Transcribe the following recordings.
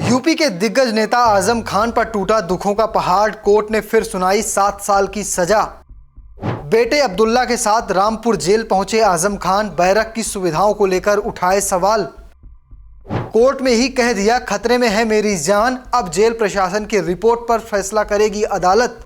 UP के दिग्गज नेता आजम खान पर टूटा दुखों का पहाड़। कोर्ट ने फिर सुनाई 7 साल की सजा। बेटे अब्दुल्ला के साथ रामपुर जेल पहुंचे आजम खान। बैरक की सुविधाओं को लेकर उठाए सवाल। कोर्ट में ही कह दिया खतरे में है मेरी जान। अब जेल प्रशासन की रिपोर्ट पर फैसला करेगी अदालत।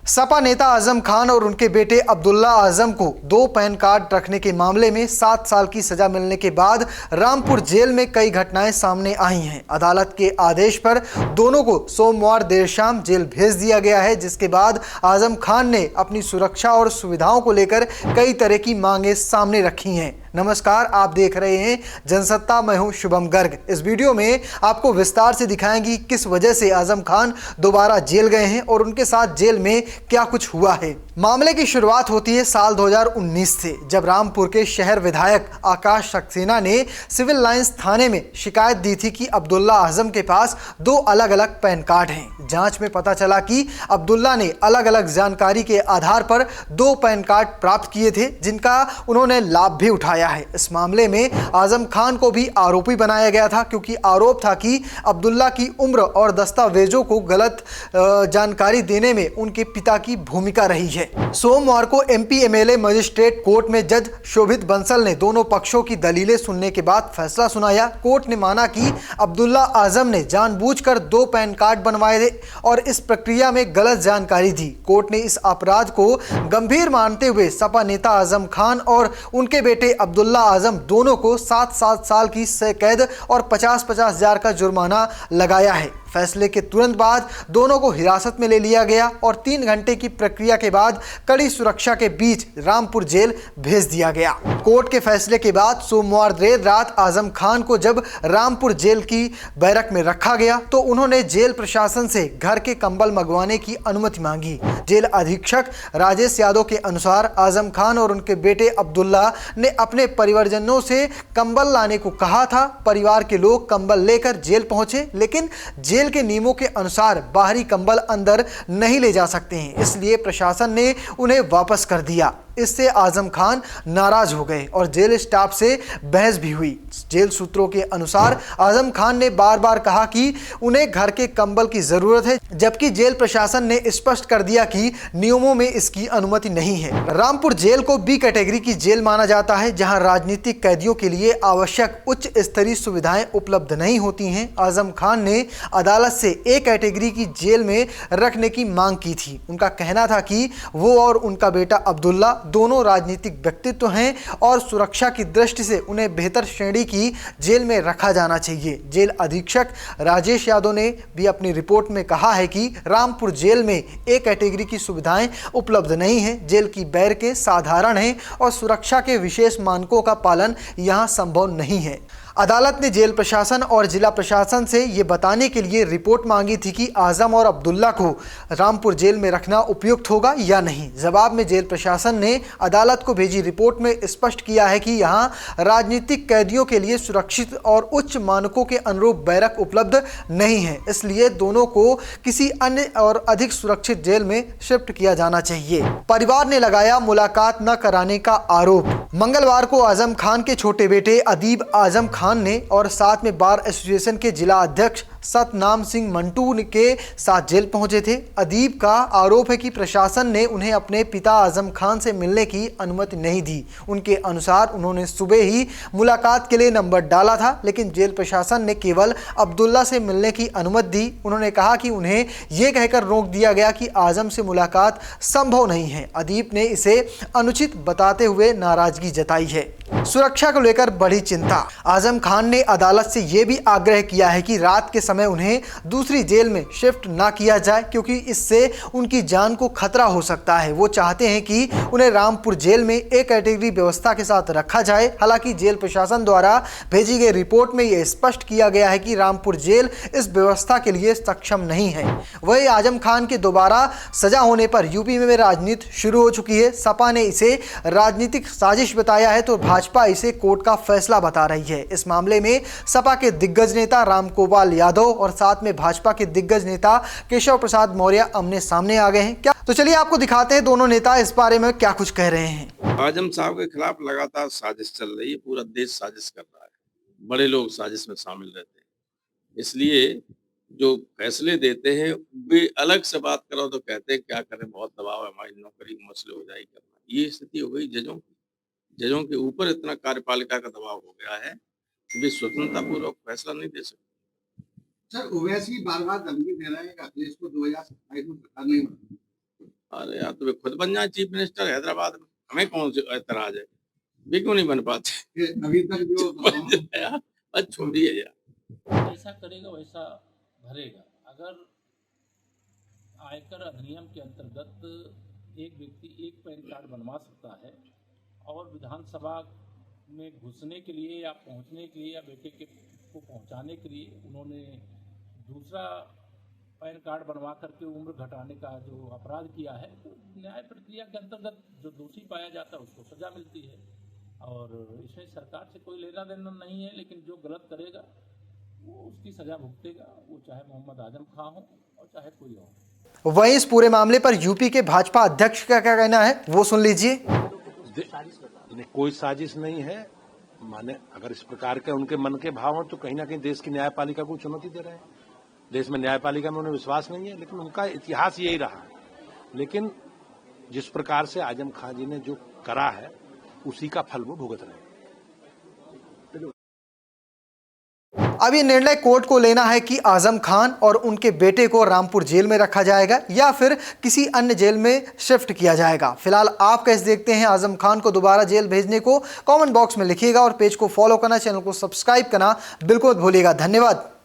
सपा नेता आजम खान और उनके बेटे अब्दुल्ला आजम को 2 पैन कार्ड रखने के मामले में 7 साल की सजा मिलने के बाद रामपुर जेल में कई घटनाएं सामने आई हैं। अदालत के आदेश पर दोनों को सोमवार देर शाम जेल भेज दिया गया है, जिसके बाद आजम खान ने अपनी सुरक्षा और सुविधाओं को लेकर कई तरह की मांगें सामने रखी हैं। नमस्कार, आप देख रहे हैं जनसत्ता। मैं हूं शुभम गर्ग। इस वीडियो में आपको विस्तार से दिखाएंगे किस वजह से आजम खान दोबारा जेल गए हैं और उनके साथ जेल में क्या कुछ हुआ है। मामले की शुरुआत होती है साल 2019 से, जब रामपुर के शहर विधायक आकाश सक्सेना ने सिविल लाइंस थाने में शिकायत दी थी कि अब्दुल्ला आजम के पास 2 अलग अलग पैन कार्ड हैं। जांच में पता चला कि अब्दुल्ला ने अलग अलग जानकारी के आधार पर 2 पैन कार्ड प्राप्त किए थे, जिनका उन्होंने लाभ भी उठाया है। इस मामले में आजम खान को भी आरोपी बनाया गया था, क्योंकि आरोप था कि अब्दुल्ला की उम्र और दस्तावेजों को गलत जानकारी देने में उनके पिता की भूमिका रही है। सोमवार को एमपी एमएलए मजिस्ट्रेट कोर्ट में जज शोभित बंसल ने दोनों पक्षों की दलीलें सुनने के बाद फैसला सुनाया। कोर्ट ने माना कि अब्दुल्ला आजम ने जानबूझकर 2 पैन कार्ड बनवाए थे और इस प्रक्रिया में गलत जानकारी दी। कोर्ट ने इस अपराध को गंभीर मानते हुए सपा नेता आजम खान और उनके बेटे अब्दुल्ला आजम दोनों को 7-7 साल की कैद और 50-50 हजार का जुर्माना लगाया है। फैसले के तुरंत बाद दोनों को हिरासत में ले लिया गया और 3 घंटे की प्रक्रिया के बाद कड़ी सुरक्षा के बीच रामपुर जेल भेज दिया गया। कोर्ट के फैसले के बाद सोमवार देर रात आजम खान को जब रामपुर जेल की बैरक में रखा गया तो उन्होंने जेल प्रशासन से घर के कंबल मंगवाने की अनुमति मांगी। जेल अधीक्षक राजेश यादव के अनुसार आजम खान और उनके बेटे अब्दुल्ला ने अपने परिवारजनों से कंबल लाने को कहा था। परिवार के लोग कंबल लेकर जेल पहुंचे, लेकिन जेल के नियमों के अनुसार बाहरी कंबल अंदर नहीं ले जा सकते हैं, इसलिए प्रशासन ने उन्हें वापस कर दिया। इससे आजम खान नाराज हो गए और जेल स्टाफ से बहस भी हुई। जेल सूत्रों के अनुसार आजम खान ने बार बार कहा कि उन्हें घर के कंबल की जरूरत है, जबकि जेल प्रशासन ने स्पष्ट कर दिया कि नियमों में इसकी अनुमति नहीं है। रामपुर जेल को बी कैटेगरी की जेल माना जाता है, जहां राजनीतिक कैदियों के लिए आवश्यक उच्च स्तरीय सुविधाएं उपलब्ध नहीं होती हैं। आजम खान ने अदालत से ए कैटेगरी की जेल में रखने की मांग की थी। उनका कहना था कि वो और उनका बेटा अब्दुल्ला दोनों राजनीतिक व्यक्तित्व हैं और सुरक्षा की दृष्टि से उन्हें बेहतर श्रेणी की जेल में रखा जाना चाहिए। जेल अधीक्षक राजेश यादव ने भी अपनी रिपोर्ट में कहा है कि रामपुर जेल में ए कैटेगरी की सुविधाएं उपलब्ध नहीं हैं। जेल की बैरकें साधारण हैं और सुरक्षा के विशेष मानकों का पालन यहां संभव नहीं है। अदालत ने जेल प्रशासन और जिला प्रशासन से ये बताने के लिए रिपोर्ट मांगी थी कि आजम और अब्दुल्ला को रामपुर जेल में रखना उपयुक्त होगा या नहीं। जवाब में जेल प्रशासन ने अदालत को भेजी रिपोर्ट में स्पष्ट किया है कि यहाँ राजनीतिक कैदियों के लिए सुरक्षित और उच्च मानकों के अनुरूप बैरक उपलब्ध नहीं है, इसलिए दोनों को किसी अन्य और अधिक सुरक्षित जेल में शिफ्ट किया जाना चाहिए। परिवार ने लगाया मुलाकात न कराने का आरोप। मंगलवार को आजम खान के छोटे बेटे अदीब आजम खान ने और साथ में बार एसोसिएशन के जिला अध्यक्ष सतनाम सिंह मंटू के साथ जेल पहुंचे थे। अदीब का आरोप है कि प्रशासन ने उन्हें अपने पिता आजम खान से मिलने की अनुमति नहीं दी। उनके अनुसार उन्होंने सुबह ही मुलाकात के लिए नंबर डाला था, लेकिन जेल प्रशासन ने केवल अब्दुल्ला से मिलने की अनुमति दी। उन्होंने कहा कि उन्हें यह कहकर रोक दिया गया कि आजम से मुलाकात संभव नहीं है। अदीब ने इसे अनुचित बताते हुए नाराजगी जताई है। सुरक्षा को लेकर बड़ी चिंता। आजम खान ने अदालत से यह भी आग्रह किया है कि रात के समय उन्हें दूसरी जेल में शिफ्ट ना किया जाए, क्योंकि इससे उनकी जान को खतरा हो सकता है। वो चाहते हैं कि उन्हें रामपुर जेल में ए कैटेगरी व्यवस्था के साथ रखा जाए। हालांकि जेल प्रशासन द्वारा भेजी गई रिपोर्ट में यह स्पष्ट किया गया है कि रामपुर जेल इस व्यवस्था के लिए सक्षम नहीं है। वही आजम खान के दोबारा सजा होने पर यूपी में राजनीति शुरू हो चुकी है। सपा ने इसे राजनीतिक साजिश बताया है तो भाजपा इसे कोर्ट का फैसला बता रही है। इस मामले में सपा के दिग्गज नेता रामगोपाल यादव और साथ में भाजपा के दिग्गज नेता केशव प्रसाद मौर्य आमने सामने आ गए हैं। क्या तो चलिए आपको दिखाते हैं दोनों नेता इस बारे में क्या कुछ कह रहे हैं। आजम साहब के खिलाफ लगातार साजिश चल रही है, पूरा देश साजिश कर रहा है, बड़े लोग साजिश में शामिल रहते हैं। इसलिए जो फैसले देते हैं वे अलग से बात करो तो कहते हैं क्या करें, बहुत दबाव है, हमारी नौकरी की मसले हो जाएगी करना। ये स्थिति हो गई जजों की। जजों के ऊपर इतना कार्यपालिका का दबाव हो गया है कि वे स्वतंत्रता पूर्वक फैसला नहीं दे सकते। सर ओवैसी बार-बार धमकी दे रहे हैं कि अखिलेश को 2027 में सरकार नहीं बनानी। अरे यार, तो वे खुद बन जाए चीफ मिनिस्टर हैदराबाद में, हमें कौन से ऐतराज है? वे क्यों नहीं बन पाते? अभी तक जो बस छोड़िए यार। जैसा करेगा वैसा भरेगा। अगर आयकर अधिनियम के अंतर्गत एक व्यक्ति एक पैन कार्ड बनवा सकता है और विधानसभा में घुसने के लिए या पहुंचने के लिए या बेटे के को पहुंचाने के लिए उन्होंने दूसरा पैन कार्ड बनवा करके उम्र घटाने का जो अपराध किया है, तो न्याय प्रक्रिया के अंतर्गत जो दोषी पाया जाता है उसको सजा मिलती है और इसमें सरकार से कोई लेना देना नहीं है। लेकिन जो गलत करेगा वो उसकी सजा भुगतेगा, वो चाहे मोहम्मद आजम खां हो और चाहे कोई और। वहीं इस पूरे मामले पर यूपी के भाजपा अध्यक्ष का क्या कहना है वो सुन लीजिए। कोई साजिश नहीं है, माने अगर इस प्रकार के उनके मन के भाव हो तो कहीं ना कहीं देश की न्यायपालिका को चुनौती दे रहे हैं। देश में न्यायपालिका में उन्हें विश्वास नहीं है, लेकिन उनका इतिहास यही रहा है। लेकिन जिस प्रकार से आजम खां जी ने जो करा है उसी का फल वो भुगत रहे हैं। अब ये निर्णय कोर्ट को लेना है कि आजम खान और उनके बेटे को रामपुर जेल में रखा जाएगा या फिर किसी अन्य जेल में शिफ्ट किया जाएगा। फिलहाल आप कैसे देखते हैं आजम खान को दोबारा जेल भेजने को? कमेंट बॉक्स में लिखिएगा और पेज को फॉलो करना, चैनल को सब्सक्राइब करना बिल्कुल मत भूलिएगा। धन्यवाद।